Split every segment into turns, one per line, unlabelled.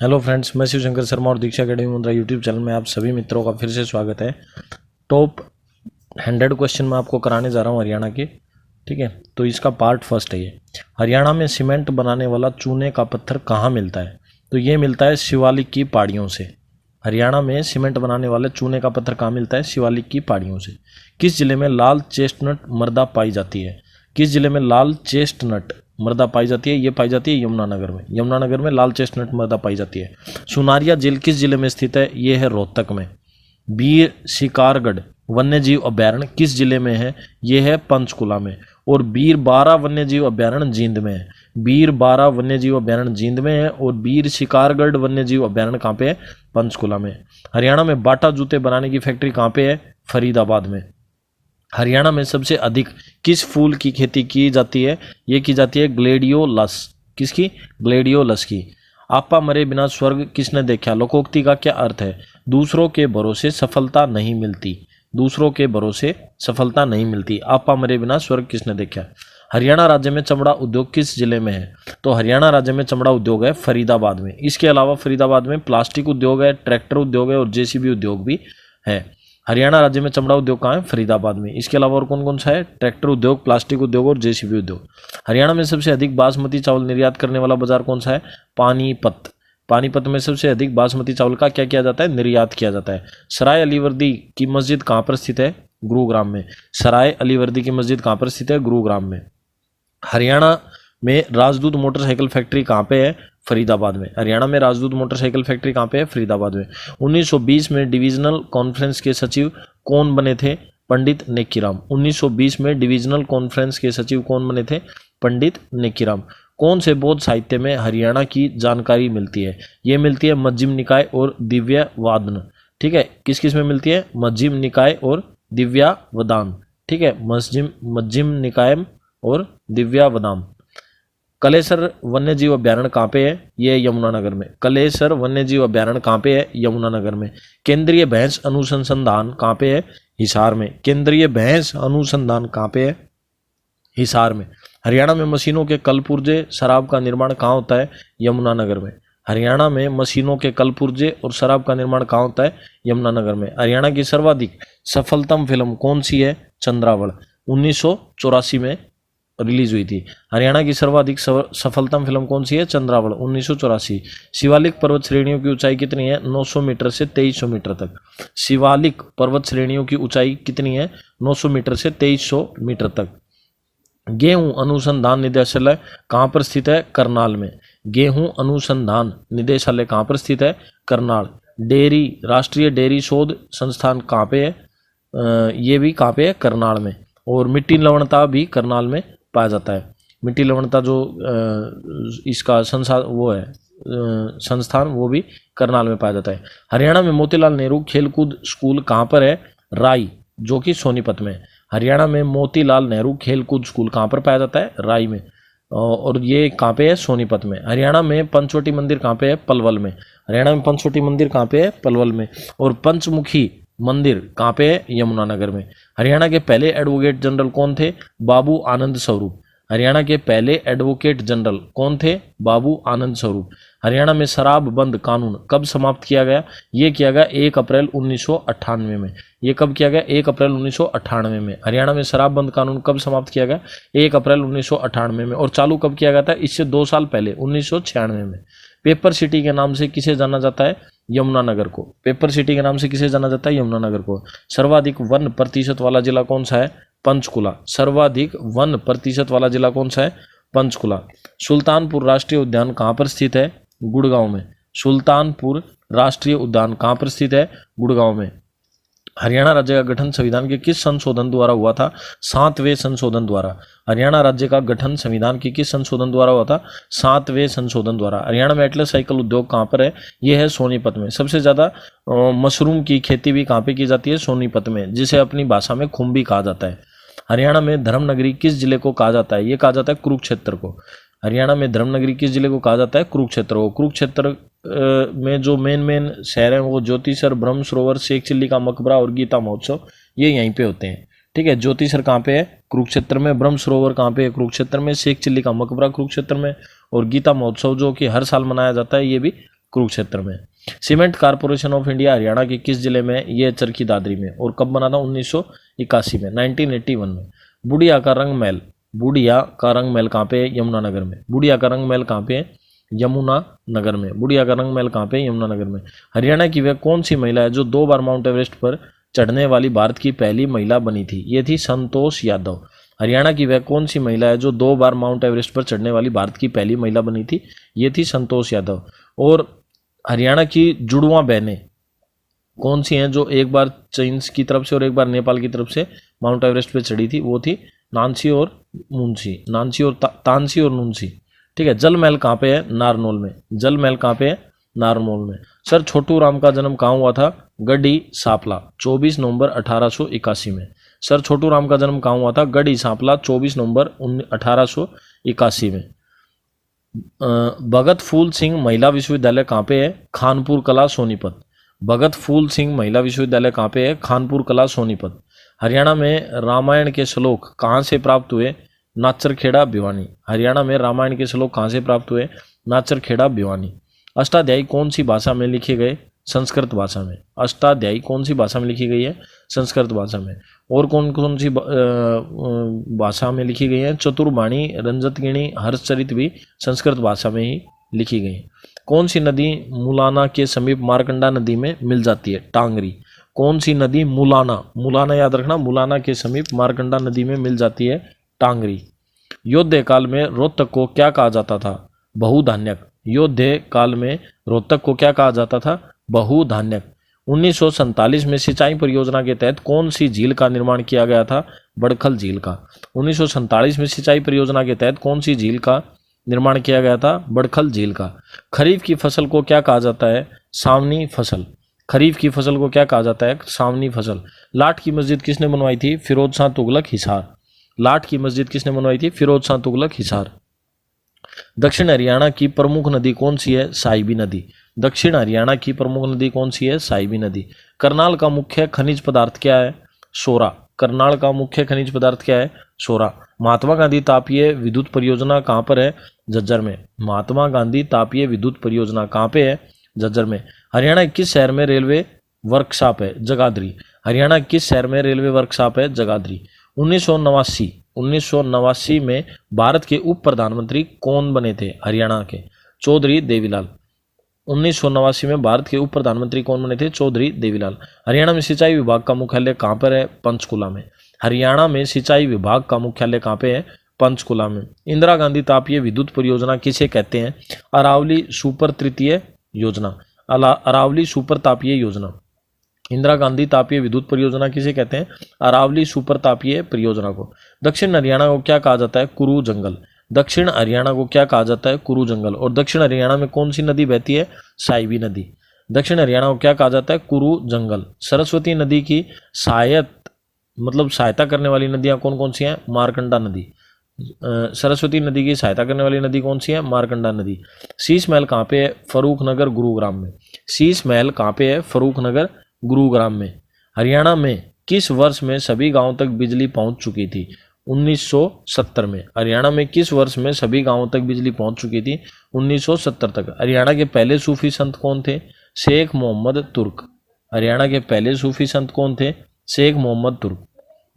Hello friends, मैं शिव शंकर शर्मा और दीक्षा academy मुद्रा यूट्यूब चैनल में आप सभी मित्रों का फिर से स्वागत है। टॉप 100 क्वेश्चन मैं आपको कराने जा रहा हूँ हरियाणा के। ठीक है, तो इसका पार्ट फर्स्ट है ये। हरियाणा में सीमेंट बनाने वाला चूने का पत्थर कहाँ मिलता है? तो ये मिलता है शिवालिक की पहाड़ियों से। हरियाणा में सीमेंट बनाने वाले चूने का पत्थर कहाँ मिलता है? शिवालिक की पहाड़ियों से। किस जिले में लाल चेस्टनट मृदा पाई जाती है? किस जिले में लाल चेस्टनट मृदा पाई जाती है? ये पाई जाती है यमुनानगर में। यमुनानगर में लाल चेस्टनट मृदा पाई जाती है। सुनारिया झील किस जिले में स्थित है? ये है रोहतक में। बीर शिकारगढ़ वन्यजीव अभ्यारण्य किस जिले में है? ये है पंचकुला में। और बीर 12 वन्यजीव अभ्यारण्य जींद में है। बीर 12 वन्यजीव अभ्यारण्य जींद में है और बीर शिकारगढ़ वन्यजीव अभ्यारण्य कहाँ पे है? पंचकुला में। हरियाणा में बाटा जूते बनाने की फैक्ट्री कहाँ पे है? फरीदाबाद में। हरियाणा में सबसे अधिक किस फूल की खेती की जाती है? ये की जाती है ग्लेडियोलस। किसकी? ग्लेडियोलस की। आपा मरे बिना स्वर्ग किसने देखा? लोकोक्ति का क्या अर्थ है? दूसरों के भरोसे सफलता नहीं मिलती। दूसरों के भरोसे सफलता नहीं मिलती। आपा मरे बिना स्वर्ग किसने देखा? हरियाणा राज्य में चमड़ा उद्योग किस जिले में है? तो हरियाणा राज्य में चमड़ा उद्योग है फरीदाबाद में। इसके अलावा फरीदाबाद में प्लास्टिक उद्योग है, ट्रैक्टर उद्योग है और जेसीबी उद्योग भी है। हरियाणा राज्य में चमड़ा उद्योग कहाँ है? फरीदाबाद में। इसके अलावा और कौन कौन सा है? ट्रैक्टर उद्योग, प्लास्टिक उद्योग और जेसीबी उद्योग। हरियाणा में सबसे अधिक बासमती चावल निर्यात करने वाला बाजार कौन सा है? पानीपत। पानीपत में सबसे अधिक बासमती चावल का क्या किया जाता है? निर्यात किया जाता है। सराय अलीवर्दी की मस्जिद कहाँ पर स्थित है? गुरुग्राम में। सराय अलीवर्दी की मस्जिद कहाँ पर स्थित है? गुरुग्राम में। हरियाणा में राजदूत मोटरसाइकिल फैक्ट्री कहाँ पे है? फरीदाबाद में। हरियाणा में राजदूत मोटरसाइकिल फैक्ट्री कहाँ पे है? फरीदाबाद में। 1920 में डिविजनल कॉन्फ्रेंस के सचिव कौन बने थे? पंडित नेकीराम। 1920 में डिविजनल कॉन्फ्रेंस के सचिव कौन बने थे? पंडित नेकीराम। कौन से बौद्ध साहित्य में हरियाणा की जानकारी मिलती है? ये मिलती है मध्यम निकाय और दिव्यवादन। ठीक है, किस किस में मिलती है? मध्यम निकाय और दिव्यावदान। ठीक है, मध्यम निकाय और दिव्यावदान। कलेसर वन्यजीव अभ्यारण्य कहाँ पे है? ये यमुनानगर में। कलेसर वन्यजीव अभ्यारण्य कहाँ पे है? यमुनानगर में। केंद्रीय भैंस अनुसंधान कहाँ पे है? हिसार में। केंद्रीय भैंस अनुसंधान कहाँ पे है? हिसार में। हरियाणा में मशीनों के कलपुर्जे शराब का निर्माण कहाँ होता है? यमुनानगर में। हरियाणा में मशीनों के कलपुर्जे और शराब का निर्माण कहाँ होता है? यमुनानगर में। हरियाणा की सर्वाधिक सफलतम फिल्म कौन सी है? चंद्रावल। 1984 में रिलीज हुई थी। हरियाणा की सर्वाधिक सफलतम फिल्म कौन सी है? चंद्रावल 1984। शिवालिक पर्वत श्रेणियों की ऊंचाई कितनी है? 900 मीटर से 2300 मीटर तक। शिवालिक पर्वत श्रेणियों की ऊंचाई कितनी है? 900 मीटर से 2300 मीटर तक। गेहूं अनुसंधान निदेशालय कहाँ पर स्थित है? करनाल में। गेहूं अनुसंधान निदेशालय कहाँ पर स्थित है? करनाल। डेयरी राष्ट्रीय डेयरी शोध संस्थान कहाँ पे है? ये भी कहाँ पे है? करनाल में। और मिट्टी लवणता भी करनाल में पाया जाता है। मिट्टी लवणता जो इसका संस्थान वो भी करनाल में पाया जाता है। हरियाणा में मोतीलाल नेहरू खेलकूद स्कूल कहाँ पर है? राई, जो कि सोनीपत में। हरियाणा में मोतीलाल नेहरू खेलकूद स्कूल कहाँ पर पाया जाता है? राई में। और ये कहाँ पे है? सोनीपत में। हरियाणा में पंचवटी मंदिर कहाँ पे है? पलवल में। हरियाणा में पंचवटी मंदिर कहाँ पे है? पलवल में। और पंचमुखी मंदिर कहाँ पे है? यमुनानगर में। हरियाणा के पहले एडवोकेट जनरल कौन थे? बाबू आनंद स्वरूप। हरियाणा के पहले एडवोकेट जनरल कौन थे? बाबू आनंद स्वरूप। हरियाणा में शराब बंद कानून कब समाप्त किया गया? ये किया गया 1 अप्रैल 1998 में। ये कब किया गया? 1 अप्रैल 1998 में। हरियाणा में शराब बंद कानून कब समाप्त किया गया? 1 अप्रैल 1998 में। और चालू कब किया गया था? इससे 2 साल पहले 1996 में। पेपर सिटी के नाम से किसे जाना जाता है? यमुनानगर को। पेपर सिटी के नाम से किसे जाना जाता है? यमुनानगर को। सर्वाधिक 1% वाला जिला कौन सा है? पंचकुला। सर्वाधिक 1% वाला जिला कौन सा है? पंचकुला। सुल्तानपुर राष्ट्रीय उद्यान कहाँ पर स्थित है? गुड़गांव में। सुल्तानपुर राष्ट्रीय उद्यान कहाँ पर स्थित है? गुड़गांव में। हरियाणा राज्य का गठन संविधान के किस संशोधन द्वारा हुआ था? 7वें संशोधन द्वारा। हरियाणा राज्य का गठन संविधान के किस संशोधन द्वारा हुआ था? 7वें संशोधन द्वारा। हरियाणा में एटलस साइकिल उद्योग कहाँ पर है? यह है सोनीपत में। सबसे ज्यादा मशरूम की खेती भी कहाँ पे की जाती है? सोनीपत में, जिसे अपनी भाषा में खुम्बी कहा जाता है। हरियाणा में धर्मनगरी किस जिले को कहा जाता है? ये कहा जाता है कुरुक्षेत्र को। हरियाणा में धर्मनगरी किस जिले को कहा जाता है? कुरुक्षेत्र को। कुरुक्षेत्र में जो मेन शहर हैं वो ज्योतिसर, ब्रह्म सरोवर, शेख चिल्ली का मकबरा और गीता महोत्सव, ये यहीं पे होते हैं। ठीक है, ज्योतिसर कहाँ पे है? कुरुक्षेत्र में। ब्रह्म सरोवर कहाँ पे है? कुरुक्षेत्र में। शेख चिल्ली का मकबरा कुरुक्षेत्र में। और गीता महोत्सव जो कि हर साल मनाया जाता है, ये भी कुरुक्षेत्र में। Cement corporation of India Haryana के किस जिले में? ये चरखी दादरी में। और कब बना था? 1981 में, 1981 में। बुढ़िया का रंग महल, बुढ़िया का रंग महल कहाँ पे है? यमुनानगर में। बुढ़िया का रंग महल कहाँ पे है? यमुनानगर में। बुढ़िया का रंग महल कहाँ पे? यमुनानगर में। हरियाणा की वह कौन सी महिला है जो 2 बार माउंट एवरेस्ट पर चढ़ने वाली भारत की पहली महिला बनी थी? ये थी संतोष यादव। हरियाणा की वह कौन सी महिला है जो 2 बार माउंट एवरेस्ट पर चढ़ने वाली भारत की पहली महिला बनी थी? ये थी संतोष यादव। और हरियाणा की जुड़वां बहनें कौन सी हैं जो एक बार चीन की तरफ से और एक बार नेपाल की तरफ से माउंट एवरेस्ट पर चढ़ी थी? वो थी नानसी और मुंशी, नानसी और तानसी और नुनसी। ठीक है। जल महल कहाँ पे है? नारनौल में। जल महल कहाँ पे है? नारनौल में। सर छोटू राम का जन्म कहाँ हुआ था? गढ़ी सांपला, 24 नवंबर 1881 में। सर छोटू राम का जन्म कहाँ हुआ था? गढ़ी सांपला, 24 नवंबर 1881 में। भगत फूल सिंह महिला विश्वविद्यालय कहाँ पे है? खानपुर कला, सोनीपत। भगत फूल सिंह महिला विश्वविद्यालय कहाँ पे है? खानपुर कला, सोनीपत। हरियाणा में रामायण के श्लोक कहाँ से प्राप्त हुए? नाचरखेड़ा, भिवानी। हरियाणा में रामायण के श्लोक कहाँ से प्राप्त हुए? नाचरखेड़ा, भिवानी। अष्टाध्यायी कौन सी भाषा में लिखे गए? संस्कृत भाषा में। अष्टाध्यायी कौन सी भाषा में लिखी गई है? संस्कृत भाषा में। और कौन कौन सी भाषा में लिखी गई है? चतुर्बाणी, रंजतगिणी, हर्षचरित भी संस्कृत भाषा में ही लिखी गई है। कौन सी नदी मुलाना के समीप मारकंडा नदी में मिल जाती है? टांगरी। कौन सी नदी मुलाना, मुलाना याद रखना, मुलाना के समीप मारकंडा नदी में मिल जाती है? टांगरी। योद्ध काल में रोहतक को क्या कहा जाता था? बहुधान्यक। योद्ध काल में रोहतक को क्या कहा जाता था? बहुधान्यक। 1947 में सिंचाई परियोजना के तहत कौन सी झील का निर्माण किया गया था? बड़खल झील का। 1947 में सिंचाई परियोजना के तहत कौन सी झील का निर्माण किया गया था? बड़खल झील का। खरीफ की फसल को क्या कहा जाता है? सावनी फसल। खरीफ की फसल को क्या कहा जाता है? सावनी फसल। लाठ की मस्जिद किसने बनवाई थी? फिरोज शाह तुगलक हिसार। लाठ की मस्जिद किसने बनवाई थी? फिरोज शाह तुगलक हिसार। दक्षिण हरियाणा की प्रमुख नदी कौन सी है? साहिबी नदी। दक्षिण हरियाणा की प्रमुख नदी कौन सी है? साहिबी नदी। करनाल का मुख्य खनिज पदार्थ क्या है? सोरा। करनाल का मुख्य खनिज पदार्थ क्या है? सोरा। महात्मा गांधी तापीय विद्युत परियोजना कहाँ पर है? झज्जर में। महात्मा गांधी तापीय विद्युत परियोजना कहाँ पे है? झज्जर में। हरियाणा किस शहर में रेलवे वर्कशॉप है? जगाधरी। हरियाणा किस शहर में रेलवे वर्कशॉप है? जगाधरी। 1989 में भारत के उप प्रधानमंत्री कौन बने थे? हरियाणा के चौधरी देवीलाल। 1989 में भारत के उप प्रधानमंत्री कौन बने थे? चौधरी देवीलाल। हरियाणा में सिंचाई विभाग का मुख्यालय कहाँ पर है? पंचकुला में। हरियाणा में सिंचाई विभाग का मुख्यालय कहाँ पे है? पंचकुला में। इंदिरा गांधी तापीय विद्युत परियोजना किसे कहते हैं? अरावली सुपर तृतीय योजना। अरावली सुपर तापीय योजना। इंदिरा गांधी तापीय विद्युत परियोजना किसे कहते हैं? अरावली सुपर तापीय परियोजना को। दक्षिण हरियाणा को क्या कहा जाता है? कुरु जंगल। दक्षिण हरियाणा को क्या कहा जाता है? कुरु जंगल। और दक्षिण हरियाणा में कौन सी नदी बहती है? साहिबी नदी। दक्षिण हरियाणा को क्या कहा जाता है? कुरु जंगल। सरस्वती नदी की सहायता करने वाली नदियां कौन कौन सी हैं? मारकंडा नदी। सरस्वती नदी की सहायता करने वाली नदी कौन सी है? मारकंडा नदी। शीश महल कहाँ पे है? फरूखनगर, गुरुग्राम में। शीश महल कहाँ पे है? फरूखनगर, गुरुग्राम में। हरियाणा में किस वर्ष में सभी गांवों तक बिजली पहुंच चुकी थी? 1970 में। हरियाणा में किस वर्ष में सभी गांवों तक बिजली पहुंच चुकी थी? 1970 तक। हरियाणा के पहले सूफी संत कौन थे? शेख मोहम्मद तुर्क। हरियाणा के पहले सूफी संत कौन थे? शेख मोहम्मद तुर्क।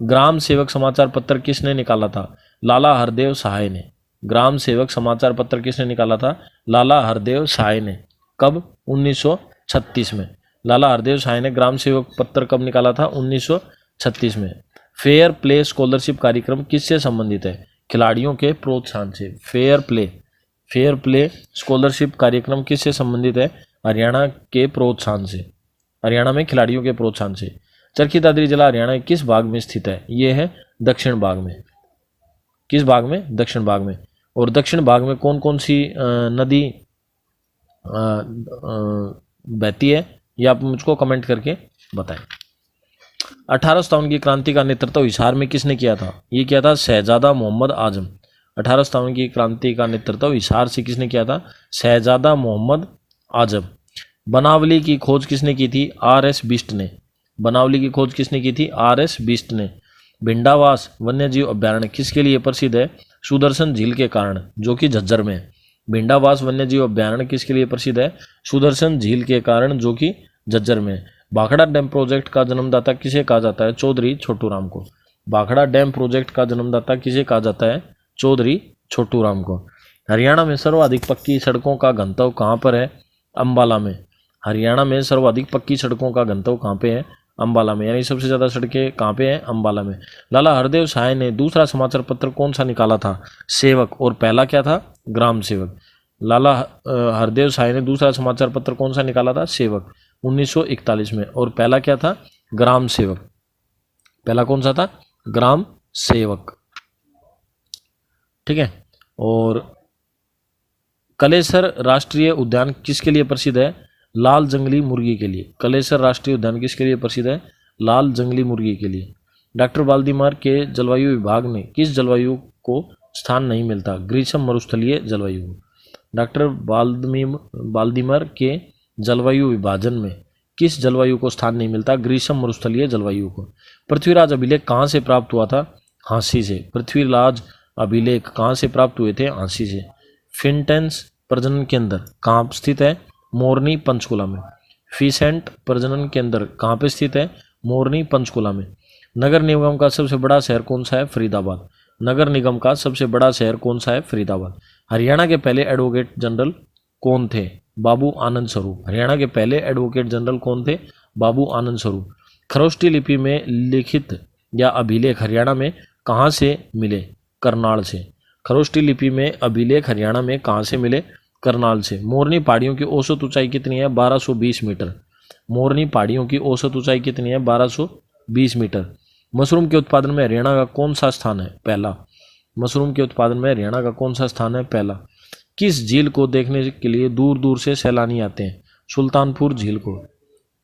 ग्राम सेवक समाचार पत्र किसने निकाला था? लाला हरदेव सहाय ने। ग्राम सेवक समाचार पत्र किसने निकाला था? लाला हरदेव सहाय ने। कब? 1936 में। लाला हरदेव सहाय ने ग्राम सेवक पत्र कब निकाला था? 1936 में। फेयर प्ले स्कॉलरशिप कार्यक्रम किससे संबंधित है? खिलाड़ियों के प्रोत्साहन से। फेयर प्ले स्कॉलरशिप कार्यक्रम किससे संबंधित है? हरियाणा के प्रोत्साहन से। हरियाणा में खिलाड़ियों के प्रोत्साहन से। चरखी दादरी जिला हरियाणा के किस भाग में स्थित है? ये है दक्षिण भाग में। किस भाग में? दक्षिण भाग में। और दक्षिण भाग में कौन कौन सी नदी बहती है? ये आप मुझको कमेंट करके बताएं। 1857 की क्रांति का नेतृत्व हिसार में किसने किया था? ये किया था शहजादा मोहम्मद आजम। 1857 की क्रांति का नेतृत्व हिसार से किसने किया था? शहजादा मोहम्मद आजम। बनावली की खोज किसने की थी? R.S. बिष्ट ने। बनावली की खोज किसने की थी? R.S. बिष्ट ने। भिंडावास वन्यजीव अभ्यारण्य किसके लिए प्रसिद्ध है? सुदर्शन झील के कारण, जो कि झज्जर में है। भिंडावास वन्यजीव अभ्यारण्य किसके लिए प्रसिद्ध है? सुदर्शन झील के कारण, जो कि झज्जर में है। भाखड़ा डैम प्रोजेक्ट का जन्मदाता किसे कहा जाता है? चौधरी छोटूराम को। भाखड़ा डैम प्रोजेक्ट का जन्मदाता किसे कहा जाता है? चौधरी छोटूराम को। हरियाणा में सर्वाधिक पक्की सड़कों का घनत्व कहाँ पर है? अंबाला में। हरियाणा में सर्वाधिक पक्की सड़कों का घनत्व कहाँ पे है? अंबाला में। यानी सबसे ज़्यादा सड़कें कहाँ पे हैं? अंबाला में। लाला हरदेव साय ने दूसरा समाचार पत्र कौन सा निकाला था? सेवक। और पहला क्या था? ग्राम सेवक। लाला हरदेव साय ने दूसरा समाचार पत्र कौन सा निकाला था? सेवक, 1941 में। और पहला क्या था? ग्राम सेवक। पहला कौन सा था? ग्राम सेवक। ठीक है। और कलेसर राष्ट्रीय उद्यान किसके लिए प्रसिद्ध है? लाल जंगली मुर्गी के लिए। कलेसर राष्ट्रीय उद्यान किसके लिए प्रसिद्ध है? लाल जंगली मुर्गी के लिए। डॉक्टर वाल्दीमार के जलवायु विभाग ने किस जलवायु को स्थान नहीं मिलता? ग्रीष्म मरुस्थलीय जलवायु। डॉक्टर वाल्दीमार के जलवायु विभाजन में किस जलवायु को स्थान नहीं मिलता? ग्रीष्म मरुस्थलीय जलवायु को। पृथ्वीराज अभिलेख कहाँ से प्राप्त हुआ था? हाँसी से। पृथ्वीराज अभिलेख कहाँ से प्राप्त हुए थे? हाँसी से। फिनटेंस प्रजनन केंद्र कहाँ स्थित है? मोरनी, पंचकुला में। फीसेंट प्रजनन केंद्र कहाँ पे स्थित है? मोरनी, पंचकुला में। नगर निगम का सबसे बड़ा शहर कौन सा है? फरीदाबाद। नगर निगम का सबसे बड़ा शहर कौन सा है? फरीदाबाद। हरियाणा के पहले एडवोकेट जनरल कौन थे? बाबू आनंद स्वरूप। हरियाणा के पहले एडवोकेट जनरल कौन थे? बाबू आनंद स्वरूप। खरोष्टी लिपि में लिखित या अभिलेख हरियाणा में कहाँ से मिले? करनाल से। खरोष्टी लिपि में अभिलेख हरियाणा में कहाँ से मिले? करनाल से। मोरनी पहाड़ियों की औसत ऊंचाई कितनी है? 1220 मीटर। मोरनी पहाड़ियों की औसत ऊंचाई कितनी है? 1220 मीटर। मशरूम के उत्पादन में हरियाणा का कौन सा स्थान है? पहला। मशरूम के उत्पादन में हरियाणा का कौन सा स्थान है? पहला। किस झील को देखने के लिए दूर दूर से सैलानी आते हैं? सुल्तानपुर झील को।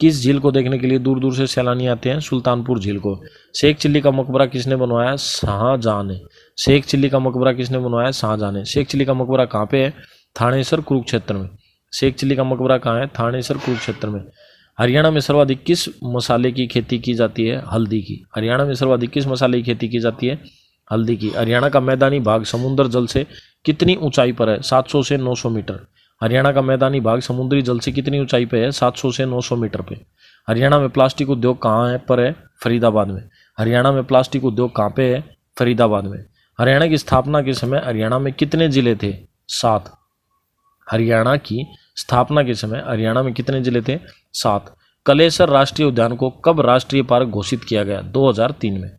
किस झील को देखने के लिए दूर दूर से सैलानी आते हैं? सुल्तानपुर झील को। शेख चिल्ली का मकबरा किसने बनवाया? शाहजहां ने। शेख चिल्ली का मकबरा किसने बनवाया? शाहजहां ने। शेख चिल्ली का मकबरा कहाँ पे है? थानेसर, कुरुक्षेत्र में। शेख चिल्ली का मकबरा कहाँ है? थानेसर, कुरुक्षेत्र में। हरियाणा में सर्वाधिक किस मसाले की खेती की जाती है? हल्दी की। हरियाणा में सर्वाधिक किस मसाले की खेती की जाती है? हल्दी की। हरियाणा का मैदानी भाग समुद्र जल से कितनी ऊंचाई पर है? 700 से 900 मीटर। हरियाणा का मैदानी भाग समुद्री जल से कितनी ऊंचाई पे है? 700 से 900 मीटर पे। हरियाणा में प्लास्टिक उद्योग कहाँ है पर है? फरीदाबाद में। हरियाणा में प्लास्टिक उद्योग कहाँ पे है? फरीदाबाद में। हरियाणा की स्थापना के समय हरियाणा में कितने जिले थे? 7। हरियाणा की स्थापना के समय हरियाणा में कितने जिले थे? 7। कलेसर राष्ट्रीय उद्यान को कब राष्ट्रीय पार्क घोषित किया गया? 2003 में।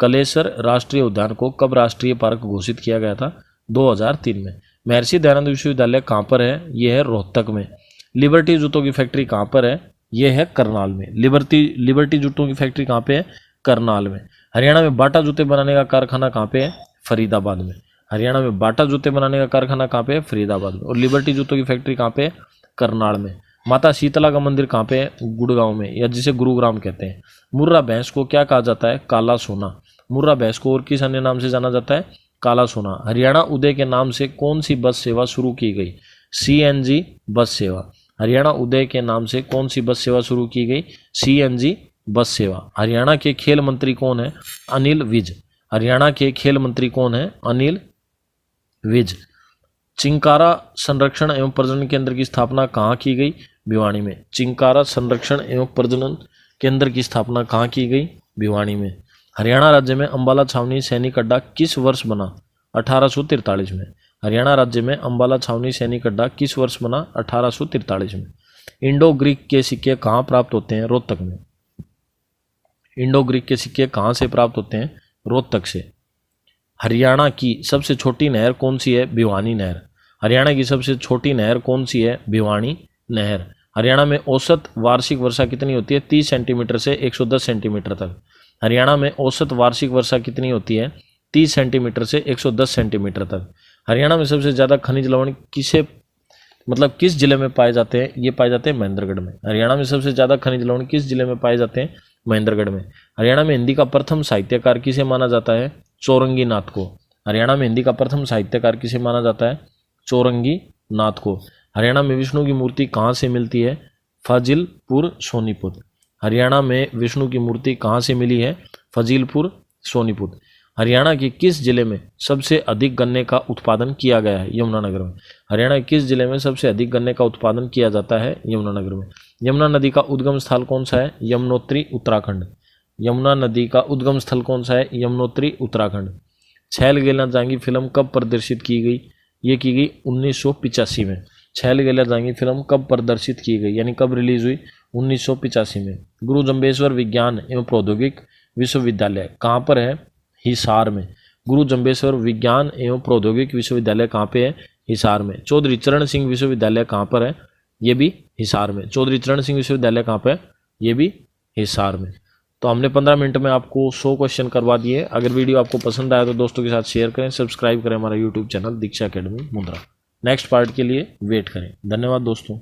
कलेसर राष्ट्रीय उद्यान को कब राष्ट्रीय पार्क घोषित किया गया था? 2003 में। महर्षि दयानंद विश्वविद्यालय कहाँ पर है? यह है रोहतक में। लिबर्टी जूतों की फैक्ट्री कहाँ पर है? यह है करनाल में। लिबर्टी जूतों की फैक्ट्री कहाँ पे है? करनाल में। हरियाणा में बाटा जूते बनाने का कारखाना कहाँ पे है? फरीदाबाद में। हरियाणा में बाटा जूते बनाने का कारखाना कहाँ पे है? फरीदाबाद में। और लिबर्टी जूतों की फैक्ट्री कहाँ पे है? करनाल में। माता शीतला का मंदिर कहाँ पे है? गुड़गांव में, या जिसे गुरुग्राम कहते हैं। मुर्रा भैंस को क्या कहा जाता है? काला सोना। मुर्रा भैंस को और किस अन्य नाम से जाना जाता है? काला सोना। हरियाणा उदय के नाम से कौन सी बस सेवा शुरू की गई? CNG बस सेवा। हरियाणा उदय के नाम से कौन सी बस सेवा शुरू की गई? CNG बस सेवा। हरियाणा के खेल मंत्री कौन है? अनिल विज। हरियाणा के खेल मंत्री कौन है? अनिल विज। चिंकारा संरक्षण एवं प्रजनन केंद्र की स्थापना कहाँ की गई? भिवानी में। चिंकारा संरक्षण एवं प्रजनन केंद्र की स्थापना कहाँ की गई? भिवानी में। हरियाणा राज्य में अंबाला छावनी सैनिक अड्डा किस वर्ष बना? 1843 में। हरियाणा राज्य में अंबाला छावनी सैनिक अड्डा किस वर्ष बना? 1843 में। इंडो ग्रीक के सिक्के कहाँ प्राप्त होते हैं? रोहतक में। इंडो ग्रीक के सिक्के कहाँ से प्राप्त होते हैं? रोहतक से। हरियाणा की सबसे छोटी नहर कौन सी है? भिवानी नहर। हरियाणा की सबसे छोटी नहर कौन सी है? भिवानी नहर। हरियाणा में औसत वार्षिक वर्षा कितनी होती है? 30 सेंटीमीटर से 110 सेंटीमीटर तक। हरियाणा में औसत वार्षिक वर्षा कितनी होती है? 30 सेंटीमीटर से 110 सेंटीमीटर तक। हरियाणा में सबसे ज़्यादा खनिज लवण किस जिले में पाए जाते हैं? ये पाए जाते हैं महेंद्रगढ़ में। हरियाणा में सबसे ज़्यादा खनिज लवण किस जिले में पाए जाते हैं? महेंद्रगढ़ में। हरियाणा में हिंदी का प्रथम साहित्यकार किसे माना जाता है? चौरंगी नाथ को। हरियाणा में हिंदी का प्रथम साहित्यकार किसे माना जाता है? चौरंगी नाथ को। हरियाणा में विष्णु की मूर्ति कहाँ से मिलती है? फजीलपुर, सोनीपत। हरियाणा में विष्णु की मूर्ति कहाँ से मिली है? फजीलपुर, सोनीपत। हरियाणा के किस जिले में सबसे अधिक गन्ने का उत्पादन किया गया है? यमुनानगर में। हरियाणा के किस जिले में सबसे अधिक गन्ने का उत्पादन किया जाता है? यमुनानगर में। यमुना नदी का उद्गम स्थल कौन सा है? यमुनोत्री, उत्तराखंड। यमुना नदी का उद्गम स्थल कौन सा है? यमुनोत्री, उत्तराखंड। छैल गेला जांगी फिल्म कब प्रदर्शित की गई? ये की गई 1985 में। छैल गेला जांगी फिल्म कब प्रदर्शित की गई, यानी कब रिलीज हुई? 1985 में। गुरु जम्बेश्वर विज्ञान एवं प्रौद्योगिक विश्वविद्यालय कहाँ पर है? हिसार में। गुरु जम्बेश्वर विज्ञान एवं प्रौद्योगिक विश्वविद्यालय कहाँ पे है? हिसार में। चौधरी चरण सिंह विश्वविद्यालय कहाँ पर है? ये भी हिसार में। चौधरी चरण सिंह विश्वविद्यालय कहाँ पे है? ये भी हिसार में। तो हमने 15 मिनट में आपको 100 क्वेश्चन करवा दिए। अगर वीडियो आपको पसंद आया तो दोस्तों के साथ शेयर करें, सब्सक्राइब करें हमारा यूट्यूब चैनल दीक्षा एकेडमी मुंद्रा। नेक्स्ट पार्ट के लिए वेट करें। धन्यवाद दोस्तों।